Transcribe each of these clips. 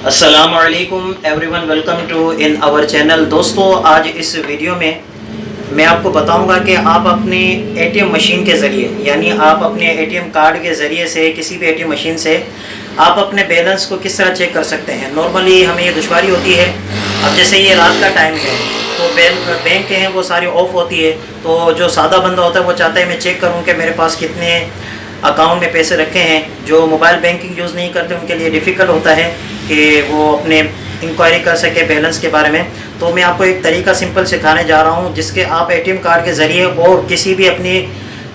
अस्सलामुअलैकुम everyone, welcome to in our channel. दोस्तों, आज इस वीडियो में मैं आपको बताऊंगा कि आप अपने एटीएम मशीन के ज़रिए, यानी आप अपने एटीएम कार्ड के ज़रिए से किसी भी एटीएम मशीन से आप अपने बैलेंस को किस तरह चेक कर सकते हैं। नॉर्मली हमें ये दुश्वारी होती है। अब जैसे ये रात का टाइम है तो बैंक हैं वो सारी ऑफ होती है, तो जो सादा बंदा होता है वो चाहता है मैं चेक करूँ कि मेरे पास कितने अकाउंट में पैसे रखे हैं। जो मोबाइल बैंकिंग यूज़ नहीं करते उनके लिए डिफ़िकल्ट होता है कि वो अपने इंक्वायरी कर सके बैलेंस के बारे में। तो मैं आपको एक तरीका सिंपल सिखाने जा रहा हूं जिसके आप एटीएम कार्ड के ज़रिए और किसी भी अपनी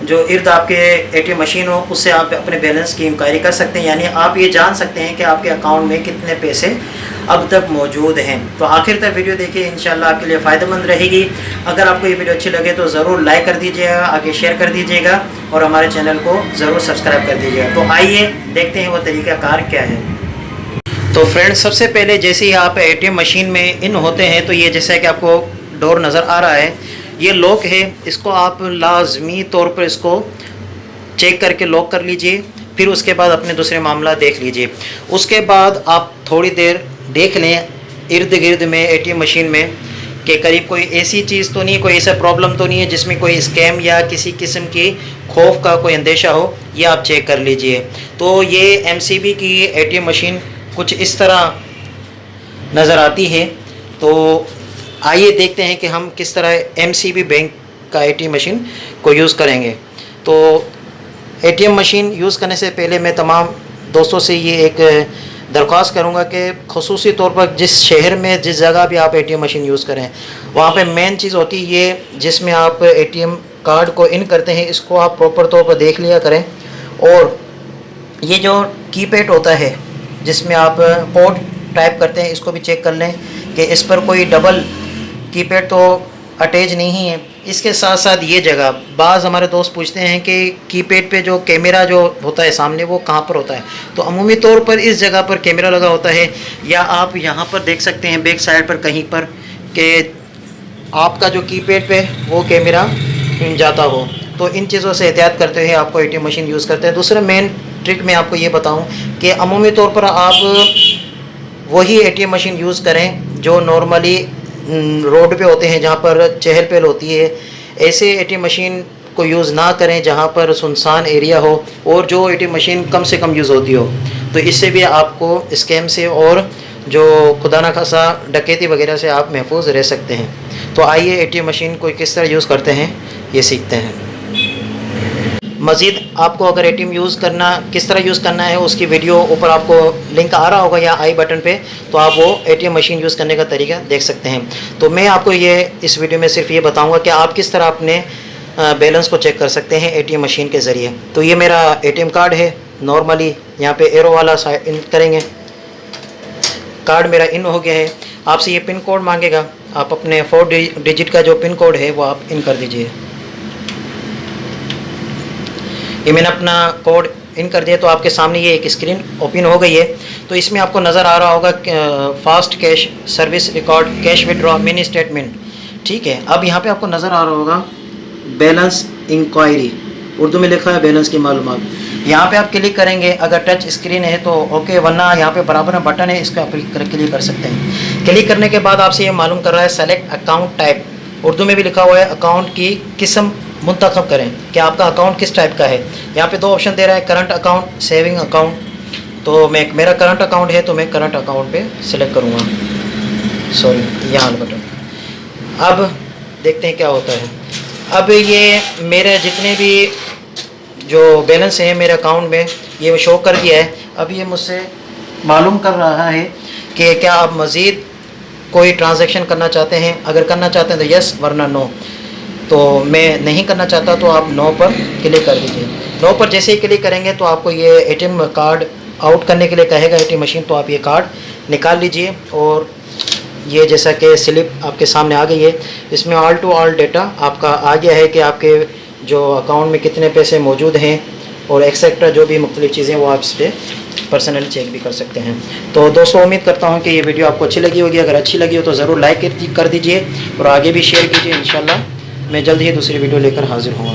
जो इर्द आपके एटीएम मशीन हो उससे आप अपने बैलेंस की इंक्वायरी कर सकते हैं, यानी आप ये जान सकते हैं कि आपके अकाउंट में कितने पैसे अब तक मौजूद हैं। तो आखिर तक वीडियो देखिए, इंशाल्लाह आपके लिए फ़ायदेमंद रहेगी। अगर आपको ये वीडियो अच्छी लगे तो ज़रूर लाइक कर दीजिएगा, आगे शेयर कर दीजिएगा और हमारे चैनल को ज़रूर सब्सक्राइब कर दीजिएगा। तो आइए देखते हैं वो तरीक़ाकार क्या है। तो फ्रेंड्स, सबसे पहले जैसे ही आप एटीएम मशीन में इन होते हैं तो ये जैसा कि आपको डोर नज़र आ रहा है, ये लॉक है। इसको आप लाजमी तौर पर इसको चेक करके लॉक कर लीजिए। फिर उसके बाद अपने दूसरे मामला देख लीजिए। उसके बाद आप थोड़ी देर देख लें इर्द गिर्द में एटीएम मशीन में कि करीब कोई ऐसी चीज़ तो नहीं, कोई ऐसा प्रॉब्लम तो नहीं है जिसमें कोई स्कैम या किसी किस्म की खौफ का कोई अंदेशा हो, ये आप चेक कर लीजिए। तो ये एमसीबी की एटीएम मशीन कुछ इस तरह नज़र आती है। तो आइए देखते हैं कि हम किस तरह एमसीबी बैंक का एटीएम मशीन को यूज़ करेंगे। तो एटीएम मशीन यूज़ करने से पहले मैं तमाम दोस्तों से ये एक दरख्वास्त करूँगा कि ख़ुसूसी तौर पर जिस शहर में जिस जगह भी आप एटीएम मशीन यूज़ करें वहाँ पे मेन चीज़ होती है ये जिसमें आप एटीएम कार्ड को इन करते हैं, इसको आप प्रॉपर तौर पर देख लिया करें। और ये जो कीपैड होता है जिसमें आप पोर्ट टाइप करते हैं, इसको भी चेक कर लें कि इस पर कोई डबल कीपैड तो अटैच नहीं है। इसके साथ साथ ये जगह बाज़ हमारे दोस्त पूछते हैं कि कीपैड पे जो कैमरा जो होता है सामने वो कहाँ पर होता है। तो अमूमी तौर पर इस जगह पर कैमरा लगा होता है, या आप यहाँ पर देख सकते हैं बैक साइड पर कहीं पर कि आपका जो कीपैड पे वो कैमरा जाता हो। तो इन चीज़ों से एहतियात करते हुए आपको एटीएम मशीन यूज़ करते हैं। दूसरा मेन ट्रिक मैं आपको ये बताऊं कि अमूमी तौर पर आप वही एटीएम मशीन यूज़ करें जो नॉर्मली रोड पे होते हैं जहाँ पर चहल पहल होती है। ऐसे एटीएम मशीन को यूज़ ना करें जहाँ पर सुनसान एरिया हो और जो एटीएम मशीन कम से कम यूज़ होती हो। तो इससे भी आपको स्कैम से और जो खुदा न खासा डकैती वगैरह से आप महफूज रह सकते हैं। तो आइए एटीएम मशीन को किस तरह यूज़ करते हैं ये सीखते हैं। मज़ीद आपको अगर एटीएम यूज़ करना किस तरह यूज़ करना है उसकी वीडियो ऊपर आपको लिंक आ रहा होगा या आई बटन पे, तो आप वो एटीएम मशीन यूज़ करने का तरीका देख सकते हैं। तो मैं आपको ये इस वीडियो में सिर्फ ये बताऊंगा कि आप किस तरह अपने बैलेंस को चेक कर सकते हैं एटीएम मशीन के ज़रिए। तो ये मेरा एटीएम कार्ड है। नॉर्मली यहाँ पे एरो वाला साइड इन करेंगे, कार्ड मेरा इन हो गया है। आपसे ये पिन कोड मांगेगा, आप अपने 4 डिजिट का जो पिन कोड है वो आप इन कर दीजिए। ये मैंने अपना कोड इन कर दिया तो आपके सामने ये एक स्क्रीन ओपन हो गई है। तो इसमें आपको नज़र आ रहा होगा fast cash service record cash withdraw mini statement, ठीक है। अब यहाँ पे आपको नज़र आ रहा होगा बैलेंस इंक्वायरी, उर्दू में लिखा है बैलेंस की मालूमात। यहाँ पे आप क्लिक करेंगे, अगर टच स्क्रीन है तो ओके, वरना यहाँ पे बराबर में बटन है, इसका आप क्लिक कर सकते हैं। क्लिक करने के बाद आपसे ये मालूम कर रहा है सेलेक्ट अकाउंट टाइप, उर्दू में भी लिखा हुआ है अकाउंट की किस्म मुंतखब करें कि आपका अकाउंट किस टाइप का है। यहाँ पे 2 ऑप्शन दे रहा है, करंट अकाउंट, सेविंग अकाउंट। तो मेरा करंट अकाउंट है तो मैं करंट अकाउंट पे सिलेक्ट करूँगा, सॉरी यहाँ बटन। अब देखते हैं क्या होता है। अब ये मेरे जितने भी जो बैलेंस हैं मेरे अकाउंट में ये शो कर दिया है। अब ये मुझसे मालूम कर रहा है कि क्या आप मज़ीद कोई ट्रांजैक्शन करना चाहते हैं। अगर करना चाहते हैं तो यस, वरना नो। तो मैं नहीं करना चाहता तो आप नो पर क्लिक कर दीजिए। नो पर जैसे ही क्लिक करेंगे तो आपको ये एटीएम कार्ड आउट करने के लिए कहेगा एटीएम मशीन, तो आप ये कार्ड निकाल लीजिए। और ये जैसा कि स्लिप आपके सामने आ गई है, इसमें ऑल टू ऑल डेटा आपका आ गया है कि आपके जो अकाउंट में कितने पैसे मौजूद हैं और एक्सेट्रा जो भी मुख्तलिफ़ चीज़ें वो आप इस पर पर्सनली चेक भी कर सकते हैं। तो दोस्तों, उम्मीद करता हूँ कि ये वीडियो आपको अच्छी लगी होगी। अगर अच्छी लगी हो तो ज़रूर लाइक कर दीजिए और आगे भी शेयर कीजिए। इंशाल्लाह मैं जल्द ही दूसरी वीडियो लेकर हाजिर हूँ।